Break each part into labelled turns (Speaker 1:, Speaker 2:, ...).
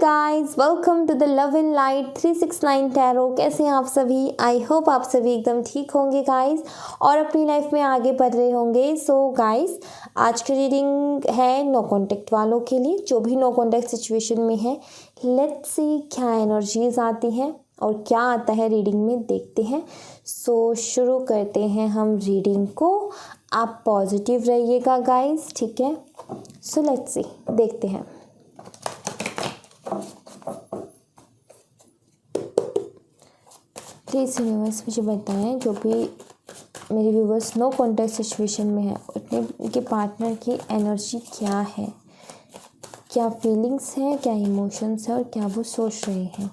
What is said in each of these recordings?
Speaker 1: Guys, welcome to the love in light 369 tarot. कैसे हैं आप सभी? आई होप आप सभी एकदम ठीक होंगे गाइस और अपनी लाइफ में आगे बढ़ रहे होंगे। सो गाइस, आज की रीडिंग है नो कॉन्टेक्ट वालों के लिए, जो भी नो कॉन्टेक्ट सिचुएशन में है। लेट्स सी क्या एनर्जीज आती हैं और क्या आता है रीडिंग में, देखते हैं। सो शुरू करते हैं हम रीडिंग को। आप पॉजिटिव रहिएगा गाइस, ठीक है। सो लेट्स सी, देखते हैं। प्लीज़ यूनिवर्स मुझे बताएं, जो भी मेरे व्यूवर्स नो कॉन्टेक्ट सिचुएशन में है, उनके पार्टनर की एनर्जी क्या है, क्या फीलिंग्स हैं, क्या इमोशंस हैं और क्या वो सोच रहे हैं।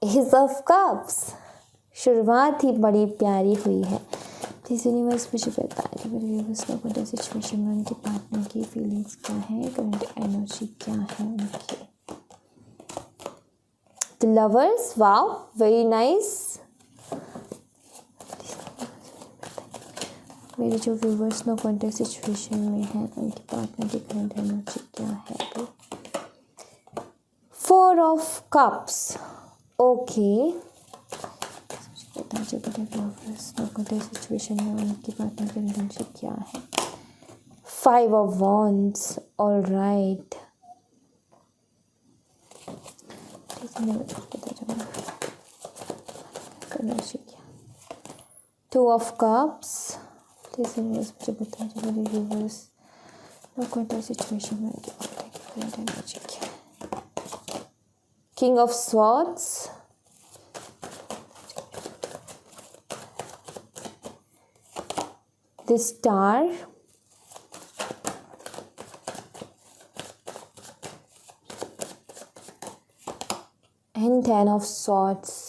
Speaker 1: एज ऑफ कप्स, शुरुआत ही बड़ी प्यारी हुई है। प्लीज़ यूनिवर्स मुझे बताएं, मेरे व्यूवर्स नो कॉन्टेक्ट सिचुएशन में उनके पार्टनर की फीलिंग्स क्या है, करंट एनर्जी क्या है उनकी। The lovers, wow, very nice। मेरे जो व्यूवर्स नो कॉन्टेक्ट सिचुएशन में है, उनके पार्टनर की करंट एनर्जी क्या है। 4 ऑफ कप्स, ओके। जो मेरे व्यूवर्स नो कॉन्टेक्ट सिचुएशन में उनके पार्टनर की करंट एनर्जी क्या है। 5 of wands, alright. Two of cups, मुझे बता दो मेरे व्यूवर्स नो कॉन्टेक्ट सिचुएशन में एनर्जी क्या है। King of swords, the star, and 10 of swords.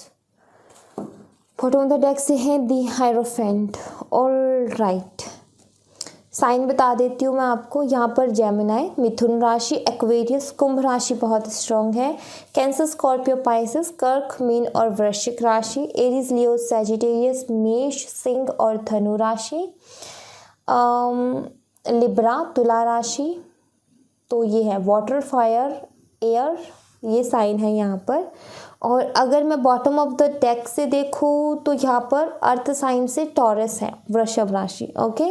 Speaker 1: Bottom of the deck से है दी हायरोफेंट, ऑलराइट। साइन बता देती हूँ मैं आपको। यहाँ पर जेमिनाई, मिथुन राशि, एक्वेरियस, कुंभ राशि बहुत स्ट्रॉन्ग है। कैंसर, स्कॉर्पियो, पाइसेस, कर्क, मीन और वृश्चिक राशि, एरीज, लियो, सैजिटेरियस, मेष, सिंह और धनु राशि, लिब्रा, तुला राशि। तो ये है वाटर, फायर, एयर, ये साइन है यहाँ पर। और अगर मैं बॉटम ऑफ द डेक से देखूँ तो यहाँ पर अर्थ साइन से टॉरस है, वृषभ राशि, ओके।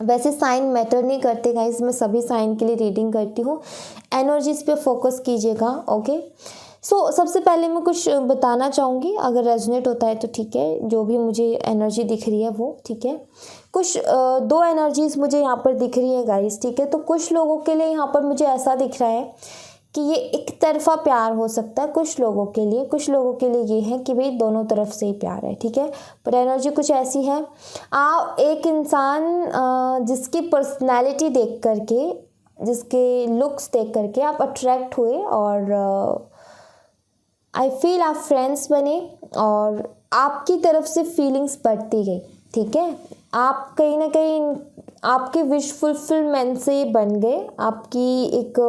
Speaker 1: वैसे साइन मैटर नहीं करते गाइस, मैं सभी साइन के लिए रीडिंग करती हूँ। एनर्जीज पे फोकस कीजिएगा, ओके। सो सबसे पहले मैं कुछ बताना चाहूँगी, अगर रेजोनेट होता है तो ठीक है, जो भी मुझे एनर्जी दिख रही है वो ठीक है। कुछ 2 एनर्जीज मुझे यहाँ पर दिख रही है गाइस, ठीक है। तो कुछ लोगों के लिए यहाँ पर मुझे ऐसा दिख रहा है कि ये एक तरफा प्यार हो सकता है कुछ लोगों के लिए। कुछ लोगों के लिए ये है कि भाई दोनों तरफ से ही प्यार है, ठीक है। पर एनर्जी कुछ ऐसी है, आप एक इंसान जिसकी पर्सनैलिटी देख करके, जिसके लुक्स देख करके आप अट्रैक्ट हुए और आई फील आप फ्रेंड्स बने और आपकी तरफ से फीलिंग्स बढ़ती गई, ठीक है। आप कहीं ना कहीं आपके विश फुलफिलमेंट से बन गए। आपकी एक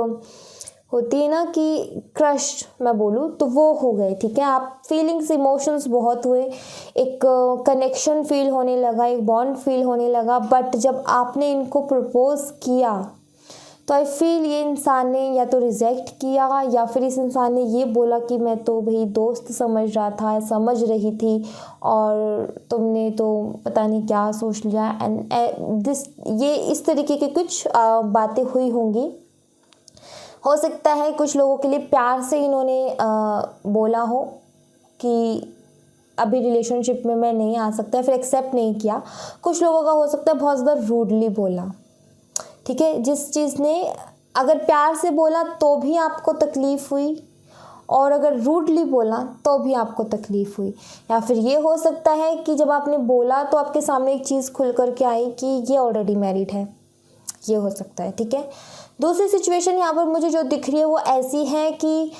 Speaker 1: होती है ना कि क्रश मैं बोलूँ तो वो हो गए, ठीक है। आप फीलिंग्स, इमोशंस बहुत हुए, एक कनेक्शन फील होने लगा, एक बॉन्ड फील होने लगा। बट जब आपने इनको प्रपोज किया तो आई फील ये इंसान ने या तो रिजेक्ट किया या फिर इस इंसान ने ये बोला कि मैं तो भाई दोस्त समझ रहा था, समझ रही थी और तुमने तो पता नहीं क्या सोच लिया। एंड ये इस तरीके के कुछ बातें हुई होंगी। हो सकता है कुछ लोगों के लिए प्यार से इन्होंने बोला हो कि अभी रिलेशनशिप में मैं नहीं आ सकता, फिर एक्सेप्ट नहीं किया। कुछ लोगों का हो सकता है बहुत ज़्यादा रूडली बोला, ठीक है। जिस चीज़ ने अगर प्यार से बोला तो भी आपको तकलीफ़ हुई और अगर रूडली बोला तो भी आपको तकलीफ़ हुई। या फिर ये हो सकता है कि जब आपने बोला तो आपके सामने एक चीज़ खुल कर के आई कि ये ऑलरेडी मैरिड है, ये हो सकता है, ठीक है। दूसरी सिचुएशन यहाँ पर मुझे जो दिख रही है वो ऐसी है कि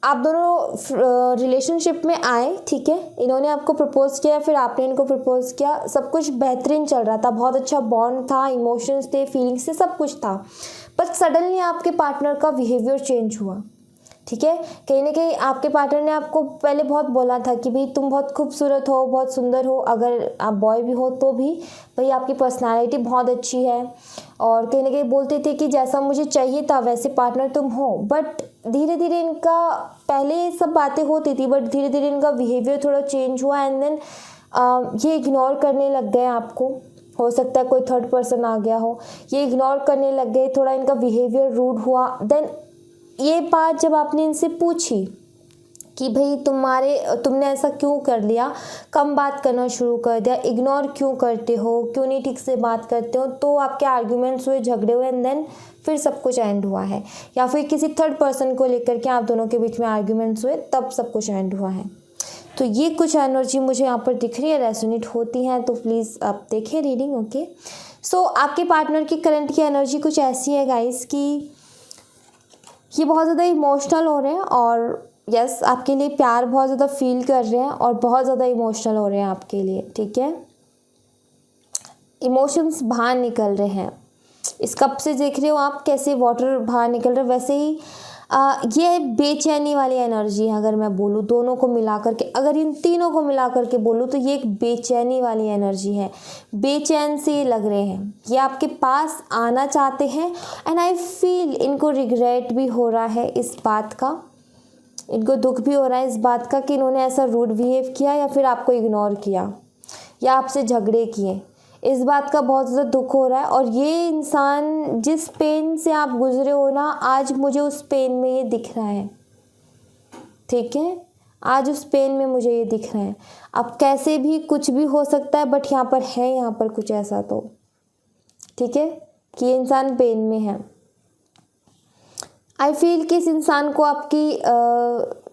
Speaker 1: आप दोनों रिलेशनशिप में आए, ठीक है। इन्होंने आपको प्रपोज किया, फिर आपने इनको प्रपोज किया, सब कुछ बेहतरीन चल रहा था, बहुत अच्छा बॉन्ड था, इमोशंस थे, फीलिंग्स थे, सब कुछ था। बट सडनली आपके पार्टनर का बिहेवियर चेंज हुआ, ठीक है। कहीं ना कहीं आपके पार्टनर ने आपको पहले बहुत बोला था कि भाई तुम बहुत खूबसूरत हो, बहुत सुंदर हो, अगर आप बॉय भी हो तो भी भाई आपकी पर्सनालिटी बहुत अच्छी है और कहीं ना कहीं बोलते थे कि जैसा मुझे चाहिए था वैसे पार्टनर तुम हो, बट धीरे धीरे इनका, पहले सब बातें होती थी बट धीरे धीरे इनका बिहेवियर थोड़ा चेंज हुआ एंड देन ये इग्नोर करने लग गए आपको। हो सकता है कोई थर्ड पर्सन आ गया हो, ये इग्नोर करने लग गए, थोड़ा इनका बिहेवियर रूड हुआ। देन ये बात जब आपने इनसे पूछी कि भाई तुमने ऐसा क्यों कर लिया, कम बात करना शुरू कर दिया, इग्नोर क्यों करते हो, क्यों नहीं ठीक से बात करते हो, तो आपके आर्ग्यूमेंट्स हुए, झगड़े हुए एंड देन फिर सब कुछ एंड हुआ है। या फिर किसी थर्ड पर्सन को लेकर के आप दोनों के बीच में आर्ग्यूमेंट्स हुए तब सब कुछ एंड हुआ है। तो ये कुछ एनर्जी मुझे यहाँ पर दिख रही है, रेसोनेट होती हैं तो प्लीज़ आप देखें रीडिंग। ओके, सो आपके पार्टनर की करंट की एनर्जी कुछ ऐसी है गाइस कि ये बहुत ज़्यादा इमोशनल हो रहे हैं और यस आपके लिए प्यार बहुत ज़्यादा फील कर रहे हैं और बहुत ज़्यादा इमोशनल हो रहे हैं आपके लिए। ठीक है, इमोशंस बाहर निकल रहे हैं। इस कप से देख रहे हो आप कैसे वाटर बाहर निकल रहा है, वैसे ही ये बेचैनी वाली एनर्जी है। अगर मैं बोलूँ दोनों को मिलाकर के, अगर इन तीनों को मिलाकर के बोलूँ तो ये एक बेचैनी वाली एनर्जी है। बेचैन से ये लग रहे हैं, ये आपके पास आना चाहते हैं एंड आई फील इनको रिग्रेट भी हो रहा है इस बात का, इनको दुख भी हो रहा है इस बात का कि इन्होंने ऐसा रूड बिहेव किया या फिर आपको इग्नोर किया या आपसे झगड़े किए। इस बात का बहुत ज़्यादा दुख हो रहा है और ये इंसान जिस पेन से आप गुजरे हो ना, आज मुझे उस पेन में ये दिख रहा है। ठीक है, आज उस पेन में मुझे ये दिख रहा है। अब कैसे भी कुछ भी हो सकता है बट यहाँ पर है, यहाँ पर कुछ ऐसा तो ठीक है कि ये इंसान पेन में है। आई फील कि इस इंसान को आपकी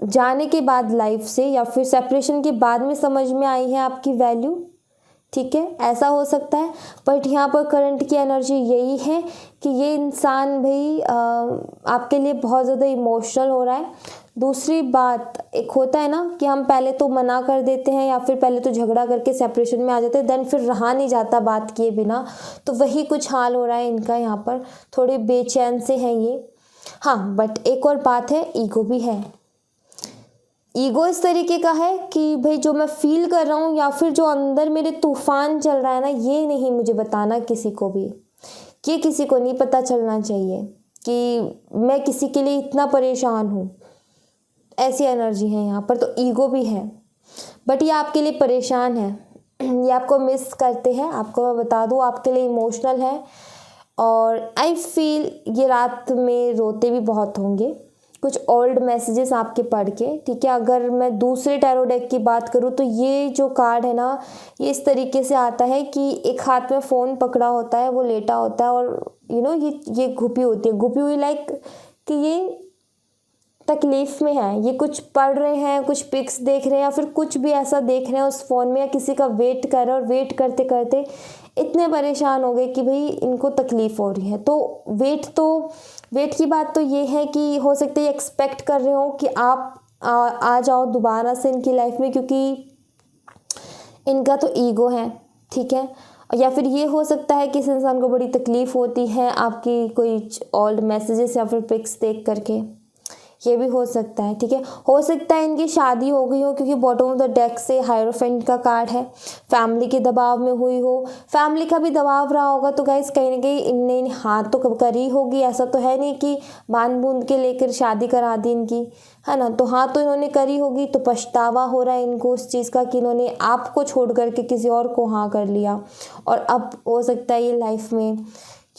Speaker 1: जाने के बाद लाइफ से या फिर सेपरेशन के बाद में समझ में आई है आपकी वैल्यू। ठीक है, ऐसा हो सकता है बट यहाँ पर करंट की एनर्जी यही है कि ये इंसान भाई आपके लिए बहुत ज़्यादा इमोशनल हो रहा है। दूसरी बात, एक होता है ना कि हम पहले तो मना कर देते हैं या फिर पहले तो झगड़ा करके सेपरेशन में आ जाते हैं, देन फिर रहा नहीं जाता बात किए बिना, तो वही कुछ हाल हो रहा है इनका। यहाँ पर थोड़े बेचैन से हैं ये। हाँ, बट एक और बात है, ईगो भी है। ईगो इस तरीके का है कि भाई जो मैं फील कर रहा हूँ या फिर जो अंदर मेरे तूफान चल रहा है ना, ये नहीं मुझे बताना किसी को भी, ये किसी को नहीं पता चलना चाहिए कि मैं किसी के लिए इतना परेशान हूँ। ऐसी एनर्जी है यहाँ पर, तो ईगो भी है बट ये आपके लिए परेशान है, ये आपको मिस करते हैं। आपको मैं बता दूँ आपके लिए इमोशनल है और आई फील ये रात में रोते भी बहुत होंगे कुछ ओल्ड मैसेजेस आपके पढ़ के। ठीक है, अगर मैं दूसरे टैरो डेक की बात करूँ तो ये जो कार्ड है ना, ये इस तरीके से आता है कि एक हाथ में फ़ोन पकड़ा होता है, वो लेटा होता है और ये घुपी होती है, घुपी हुई लाइक कि ये तकलीफ़ में है, ये कुछ पढ़ रहे हैं, कुछ पिक्स देख रहे हैं या फिर कुछ भी ऐसा देख रहे हैं उस फ़ोन में या किसी का वेट कर रहे हैं और वेट करते करते इतने परेशान हो गए कि भाई इनको तकलीफ़ हो रही है। तो वेट की बात तो ये है कि हो सकता है ये एक्सपेक्ट कर रहे हो कि आप आ जाओ दोबारा से इनकी लाइफ में, क्योंकि इनका तो ईगो है। ठीक है, या फिर ये हो सकता है कि इस इंसान को बड़ी तकलीफ़ होती है आपकी कोई ओल्ड मैसेजेस या फिर पिक्स देख करके, ये भी हो सकता है। ठीक है, हो सकता है इनकी शादी हो गई हो, क्योंकि बॉटम ऑफ द डेक से हायरोफेंट का कार्ड है, फैमिली के दबाव में हुई हो, फैमिली का भी दबाव रहा होगा। तो गाइस कहीं ना कहीं इनने हाथ तो करी होगी, ऐसा तो है नहीं कि बांध बूंद के लेकर शादी करा दी इनकी, है ना। तो हाँ, तो इन्होंने करी होगी, तो पछतावा हो रहा है इनको उस चीज़ का कि इन्होंने आपको छोड़ करके किसी और को हाँ कर लिया और अब हो सकता है ये लाइफ में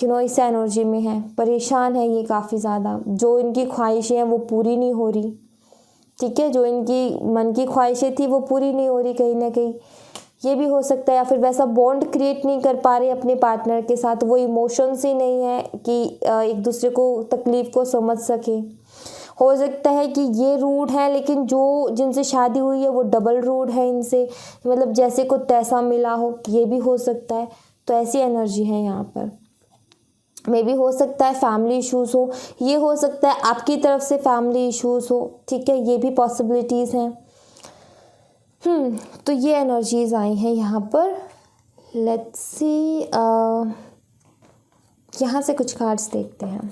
Speaker 1: इस एनर्जी में है, परेशान है ये काफ़ी ज़्यादा। जो इनकी ख्वाहिशें हैं वो पूरी नहीं हो रही। ठीक है, जो इनकी मन की ख्वाहिशें थी वो पूरी नहीं हो रही कहीं ना कहीं, ये भी हो सकता है। या फिर वैसा बॉन्ड क्रिएट नहीं कर पा रहे अपने पार्टनर के साथ, वो इमोशंस ही नहीं है कि एक दूसरे को तकलीफ़ को समझ सके। हो सकता है कि ये रूड है लेकिन जो जिनसे शादी हुई है वो डबल रूड है इनसे, मतलब जैसे को तैसा मिला हो, ये भी हो सकता है। तो ऐसी एनर्जी है यहाँ पर। मे भी हो सकता है फैमिली इश्यूज़ हो, ये हो सकता है आपकी तरफ से फैमिली इश्यूज़ हो। ठीक है, ये भी पॉसिबिलिटीज़ हैं। तो ये एनर्जीज आई हैं यहाँ पर। लेट्स सी, यहाँ से कुछ कार्ड्स देखते हैं।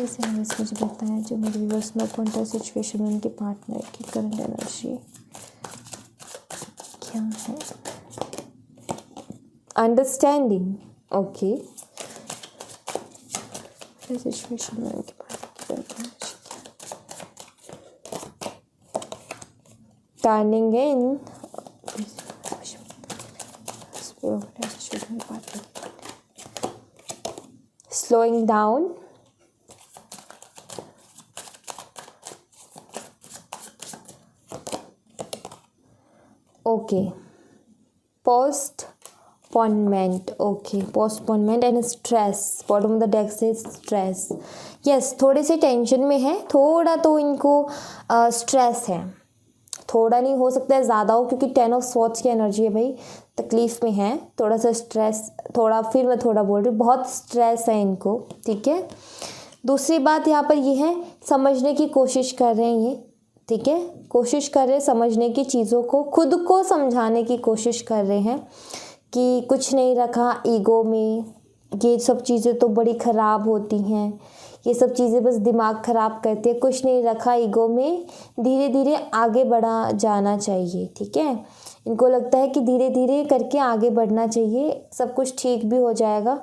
Speaker 1: प्लीज़ यूनिवर्स मुझे बताएं जो मेरे व्यूअर्स नो कॉन्टैक्ट सिचुएशन में उनके पार्टनर की करंट एनर्जी क्या है। Understanding, okay. सिचुएशन में उनके पार्टनर की current energy turning in slowing down, okay, postponement, okay, postponement and stress, bottom of the deck says stress, yes, थोड़े से टेंशन में है, थोड़ा तो इनको स्ट्रेस है, थोड़ा नहीं हो सकता है ज़्यादा हो क्योंकि 10 ऑफ स्वॉर्ड्स की एनर्जी है भाई, तकलीफ़ में है, थोड़ा सा स्ट्रेस, थोड़ा फिर मैं थोड़ा बोल रही हूँ, बहुत स्ट्रेस है इनको, ठीक है। दूसरी बात यहाँ पर ये है, समझने की कोशिश कर रहे हैं ये, ठीक है, कोशिश कर रहे हैं समझने की चीज़ों को, खुद को समझाने की कोशिश कर रहे हैं कि कुछ नहीं रखा ईगो में, ये सब चीज़ें तो बड़ी ख़राब होती हैं, ये सब चीज़ें बस दिमाग ख़राब करती है, कुछ नहीं रखा ईगो में, धीरे धीरे आगे बढ़ा जाना चाहिए, ठीक है। इनको लगता है कि धीरे धीरे करके आगे बढ़ना चाहिए, सब कुछ ठीक भी हो जाएगा।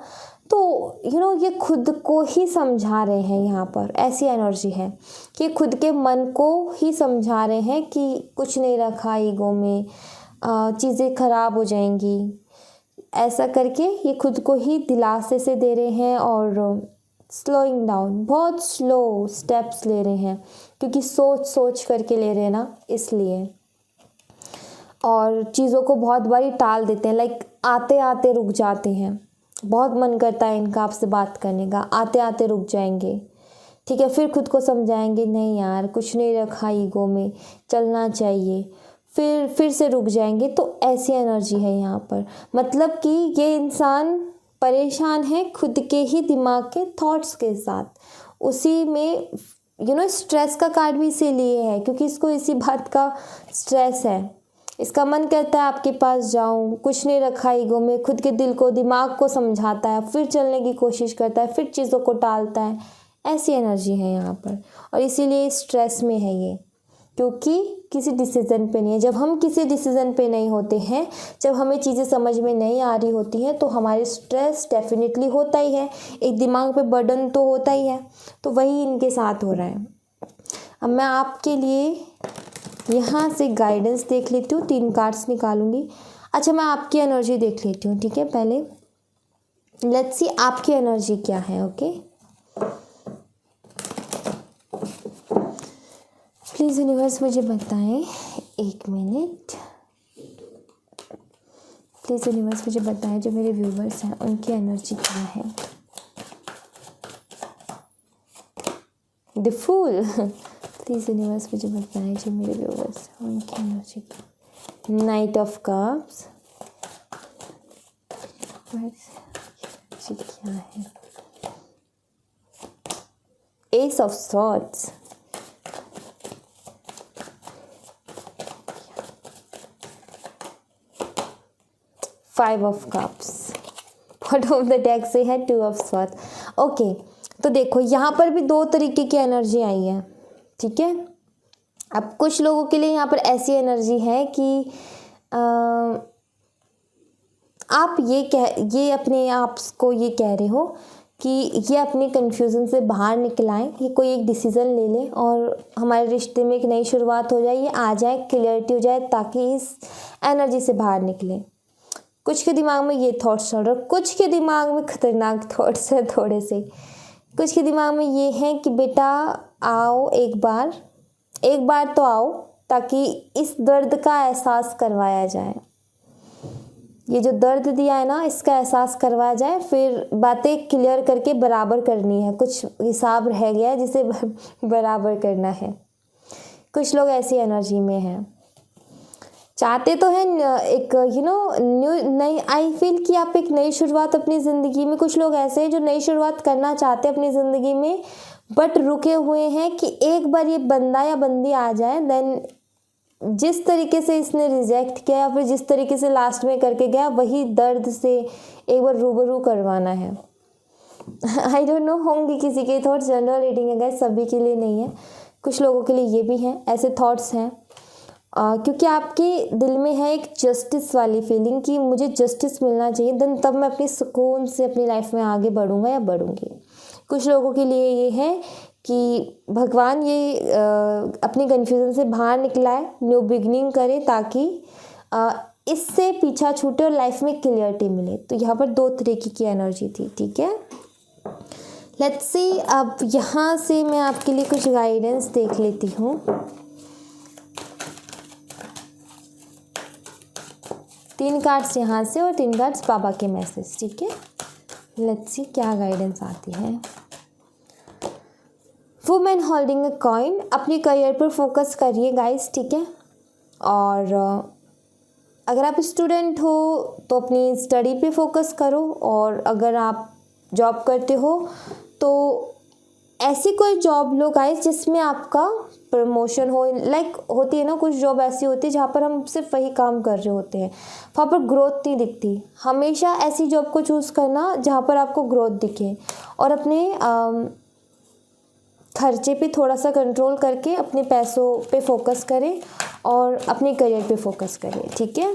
Speaker 1: तो ये खुद को ही समझा रहे हैं, यहाँ पर ऐसी एनर्जी है कि खुद के मन को ही समझा रहे हैं कि कुछ नहीं रखा ईगो में, चीज़ें ख़राब हो जाएंगी, ऐसा करके ये खुद को ही दिलासे से दे रहे हैं और स्लोइंग डाउन, बहुत स्लो स्टेप्स ले रहे हैं क्योंकि सोच सोच करके ले रहे हैं ना, इसलिए। और चीज़ों को बहुत बारी टाल देते हैं, लाइक आते आते रुक जाते हैं, बहुत मन करता है इनका आपसे बात करने का, आते आते रुक जाएंगे, ठीक है, फिर खुद को समझाएंगे नहीं यार कुछ नहीं रखा ईगो में, चलना चाहिए, फिर से रुक जाएंगे। तो ऐसी एनर्जी है यहाँ पर, मतलब कि ये इंसान परेशान है खुद के ही दिमाग के थॉट्स के साथ, उसी में स्ट्रेस का कार्ड भी इसीलिए है क्योंकि इसको इसी बात का स्ट्रेस है, इसका मन करता है आपके पास जाऊं, कुछ नहीं रखा ईगो में, खुद के दिल को दिमाग को समझाता है, फिर चलने की कोशिश करता है, फिर चीज़ों को टालता है, ऐसी एनर्जी है यहाँ पर। और इसीलिए स्ट्रेस में है ये, क्योंकि किसी डिसीज़न पे नहीं है। जब हम किसी डिसीज़न पे नहीं होते हैं, जब हमें चीज़ें समझ में नहीं आ रही होती हैं, तो हमारे स्ट्रेस डेफिनेटली होता ही है, एक दिमाग पे बर्डन तो होता ही है। तो वही इनके साथ हो रहा है। अब मैं आपके लिए यहाँ से गाइडेंस देख लेती हूँ, 3 कार्ड्स निकालूंगी। अच्छा, मैं आपकी एनर्जी देख लेती हूँ, ठीक है। पहले लेट्स सी आपकी एनर्जी क्या है। ओके, प्लीज़ यूनिवर्स मुझे बताएं, 1 मिनट, प्लीज़ यूनिवर्स मुझे बताएं जो मेरे व्यूवर्स हैं उनकी एनर्जी क्या है। द फूल, प्लीज़ यूनिवर्स मुझे बताएं जो मेरे व्यूवर्स हैं उनकी एनर्जी क्या। नाइट ऑफ कप्स, एनर्जी क्या है। S of swords, 5 of cups, bottom of the deck से है 2 ऑफ स्वॉर्ड्स। ओके, तो देखो यहाँ पर भी 2 तरीके की एनर्जी आई है, ठीक है। अब कुछ लोगों के लिए यहाँ पर ऐसी एनर्जी है कि आप ये अपने आप को ये कह रहे हो कि ये अपने कन्फ्यूज़न से बाहर निकल आए, ये कोई एक डिसीज़न ले लें और हमारे रिश्ते में एक नई शुरुआत हो जाए, ये आ जाए, क्लियरिटी हो जाए, ताकि इस एनर्जी से बाहर निकले। कुछ के दिमाग में ये थॉट्स चल रहे, कुछ के दिमाग में खतरनाक थॉट्स है थोड़े से, कुछ के दिमाग में ये है कि बेटा आओ, एक बार तो आओ, ताकि इस दर्द का एहसास करवाया जाए, ये जो दर्द दिया है ना इसका एहसास करवाया जाए, फिर बातें क्लियर करके बराबर करनी है, कुछ हिसाब रह गया है जिसे बराबर करना है। कुछ लोग ऐसी एनर्जी में हैं, चाहते तो हैं एक नई, आई फील कि आप एक नई शुरुआत अपनी ज़िंदगी में, कुछ लोग ऐसे हैं जो नई शुरुआत करना चाहते हैं अपनी ज़िंदगी में, बट रुके हुए हैं कि एक बार ये बंदा या बंदी आ जाए, देन जिस तरीके से इसने रिजेक्ट किया या फिर जिस तरीके से लास्ट में करके गया, वही दर्द से एक बार रूबरू करवाना है। आई डोंट नो, होंगे किसी के थॉट्स, जनरल रीडिंग है गाइस, सभी के लिए नहीं है, कुछ लोगों के लिए ये भी हैं, ऐसे थॉट्स हैं। क्योंकि आपके दिल में है एक जस्टिस वाली फीलिंग कि मुझे जस्टिस मिलना चाहिए, देन तब मैं अपने सुकून से अपनी लाइफ में आगे बढ़ूँगा या बढ़ूँगी। कुछ लोगों के लिए ये है कि भगवान ये अपनी कन्फ्यूज़न से बाहर निकलाए, न्यू बिगनिंग करे, ताकि इससे पीछा छूटे और लाइफ में क्लियरिटी मिले। तो यहाँ पर 2 तरीके की एनर्जी थी, ठीक है। लेट्स सी, अब यहाँ से मैं आपके लिए कुछ गाइडेंस देख लेती हूँ। तीन कार्ड्स यहाँ से और 3 कार्ड्स बाबा के मैसेज, ठीक है। लेट्स सी क्या गाइडेंस आती है। वुमेन होल्डिंग अ कॉइन, अपने करियर पर फोकस करिए गाइस, ठीक है। और अगर आप स्टूडेंट हो तो अपनी स्टडी पे फोकस करो, और अगर आप जॉब करते हो तो ऐसी कोई जॉब लो गाइस जिसमें आपका प्रमोशन हो। लाइक होती है ना, कुछ जॉब ऐसी होती है जहाँ पर हम सिर्फ वही काम कर रहे होते हैं, वहाँ पर ग्रोथ नहीं दिखती। हमेशा ऐसी जॉब को चूज़ करना जहाँ पर आपको ग्रोथ दिखे, और अपने खर्चे पे थोड़ा सा कंट्रोल करके अपने पैसों पे फोकस करें और अपने करियर पे फोकस करें, ठीक है।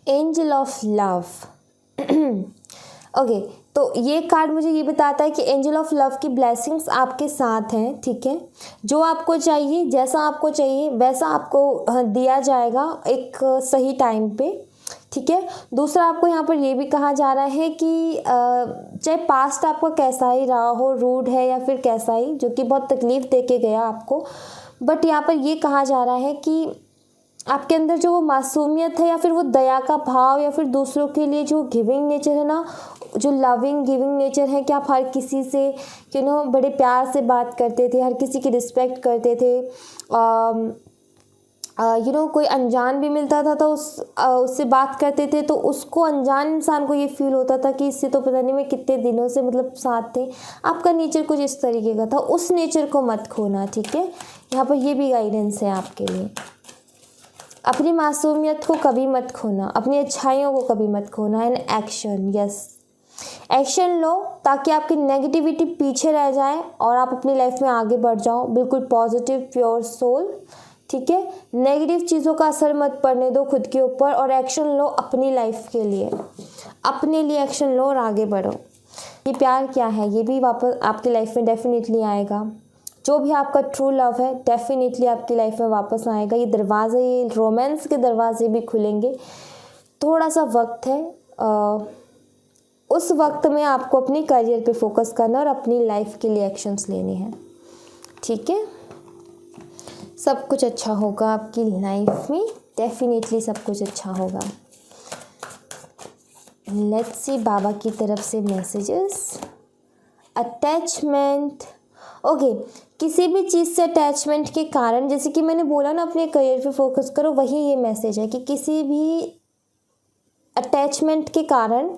Speaker 1: एंजल ऑफ लव, ओके, तो ये कार्ड मुझे ये बताता है कि एंजल ऑफ लव की ब्लेसिंग्स आपके साथ हैं, ठीक है। जो आपको चाहिए, जैसा आपको चाहिए वैसा आपको दिया जाएगा एक सही टाइम पे, ठीक है। दूसरा, आपको यहाँ पर ये भी कहा जा रहा है कि चाहे पास्ट आपका कैसा ही रहा हो, रूड है या फिर कैसा ही, जो कि बहुत तकलीफ़ दे के गया आपको, बट यहाँ पर ये कहा जा रहा है कि आपके अंदर जो वो मासूमियत है या फिर वो दया का भाव या फिर दूसरों के लिए जो गिविंग नेचर है ना, जो लविंग गिविंग नेचर है कि आप हर किसी से बड़े प्यार से बात करते थे, हर किसी की रिस्पेक्ट करते थे। कोई अनजान भी मिलता था तो उससे बात करते थे, तो उसको, अनजान इंसान को ये फील होता था कि इससे तो पता नहीं मैं कितने दिनों से साथ थे। आपका नेचर कुछ इस तरीके का था, उस नेचर को मत खोना, ठीक है। यहाँ पर ये भी गाइडेंस है आपके लिए। अपनी मासूमियत को कभी मत खोना, अपनी अच्छाइयों को कभी मत खोना। एंड एक्शन, यस, एक्शन लो ताकि आपकी नेगेटिविटी पीछे रह जाए और आप अपनी लाइफ में आगे बढ़ जाओ। बिल्कुल पॉजिटिव प्योर सोल, ठीक है। नेगेटिव चीज़ों का असर मत पड़ने दो खुद के ऊपर, और एक्शन लो अपनी लाइफ के लिए, अपने लिए एक्शन लो और आगे बढ़ो। ये प्यार क्या है, ये भी वापस आपकी लाइफ में डेफिनेटली आएगा। जो भी आपका ट्रू लव है डेफिनेटली आपकी लाइफ में वापस आएगा। ये दरवाजे, ये रोमांस के दरवाजे भी खुलेंगे। थोड़ा सा वक्त है, उस वक्त में आपको अपनी करियर पे फोकस करना और अपनी लाइफ के लिए एक्शंस लेने हैं, ठीक है। सब कुछ अच्छा होगा आपकी लाइफ में, डेफिनेटली सब कुछ अच्छा होगा। लेट्स सी बाबा की तरफ से मैसेजेस। अटैचमेंट, ओके, किसी भी चीज़ से अटैचमेंट के कारण, जैसे कि मैंने बोला ना अपने करियर पे फोकस करो, वही ये मैसेज है कि किसी भी अटैचमेंट के कारण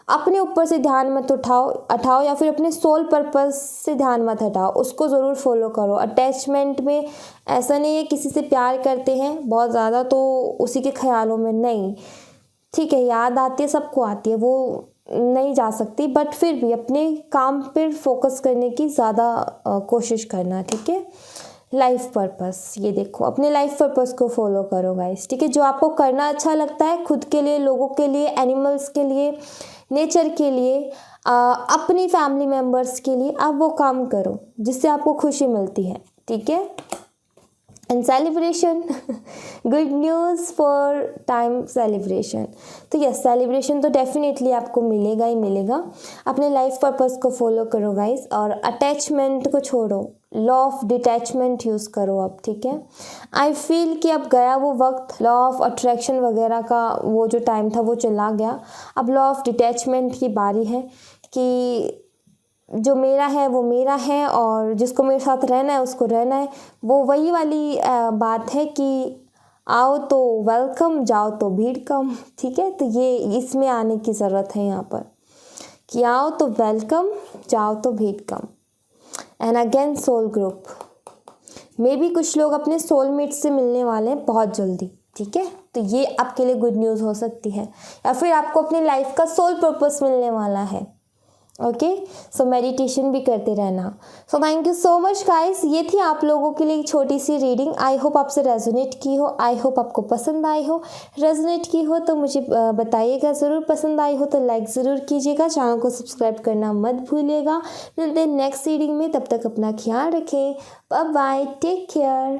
Speaker 1: अपने ऊपर से ध्यान मत हटाओ या फिर अपने सोल पर्पस से ध्यान मत हटाओ, उसको ज़रूर फॉलो करो। अटैचमेंट में ऐसा नहीं है किसी से प्यार करते हैं बहुत ज़्यादा तो उसी के ख्यालों में, नहीं, ठीक है, याद आती है, सबको आती है, वो नहीं जा सकती, बट फिर भी अपने काम पर फोकस करने की ज़्यादा कोशिश करना, ठीक है। लाइफ पर्पस, ये देखो, अपने लाइफ पर्पस को फॉलो करो गाइस, ठीक है। जो आपको करना अच्छा लगता है, खुद के लिए, लोगों के लिए, एनिमल्स के लिए, नेचर के लिए, अपनी फैमिली मेम्बर्स के लिए, आप वो काम करो जिससे आपको खुशी मिलती है, ठीक है। And celebration, good news for time celebration. तो यस, सेलिब्रेशन तो डेफिनेटली आपको मिलेगा ही मिलेगा। अपने लाइफ पर्पस को फॉलो करो गाइस, और अटैचमेंट को छोड़ो, लॉ ऑफ डिटैचमेंट यूज़ करो अब, ठीक है। आई फील कि अब गया वो वक्त, लॉ ऑफ अट्रैक्शन वगैरह का वो जो टाइम था वो चला गया। अब लॉ ऑफ डिटैचमेंट की बारी है कि जो मेरा है वो मेरा है और जिसको मेरे साथ रहना है उसको रहना है। वो वही वाली बात है कि आओ तो वेलकम, जाओ तो भीड़ कम, ठीक है। तो ये इसमें आने की ज़रूरत है यहाँ पर कि आओ तो वेलकम, जाओ तो भीड़ कम। And again soul group, maybe कुछ लोग अपने सोलमेट से मिलने वाले हैं बहुत जल्दी, ठीक है। तो ये आपके लिए गुड न्यूज़ हो सकती है, या फिर आपको अपनी लाइफ का सोल पर्पस मिलने वाला है। ओके, सो मेडिटेशन भी करते रहना। So thank you so much guys, ये थी आप लोगों के लिए एक छोटी सी रीडिंग। आई होप आपसे रेजोनेट की हो, आई होप आपको पसंद आई हो। रेजोनेट की हो तो मुझे बताइएगा ज़रूर, पसंद आई हो तो लाइक ज़रूर कीजिएगा, चैनल को सब्सक्राइब करना मत भूलिएगा। मिलते हैं नेक्स्ट रीडिंग में, तब तक अपना ख्याल रखें। Bye bye, take care.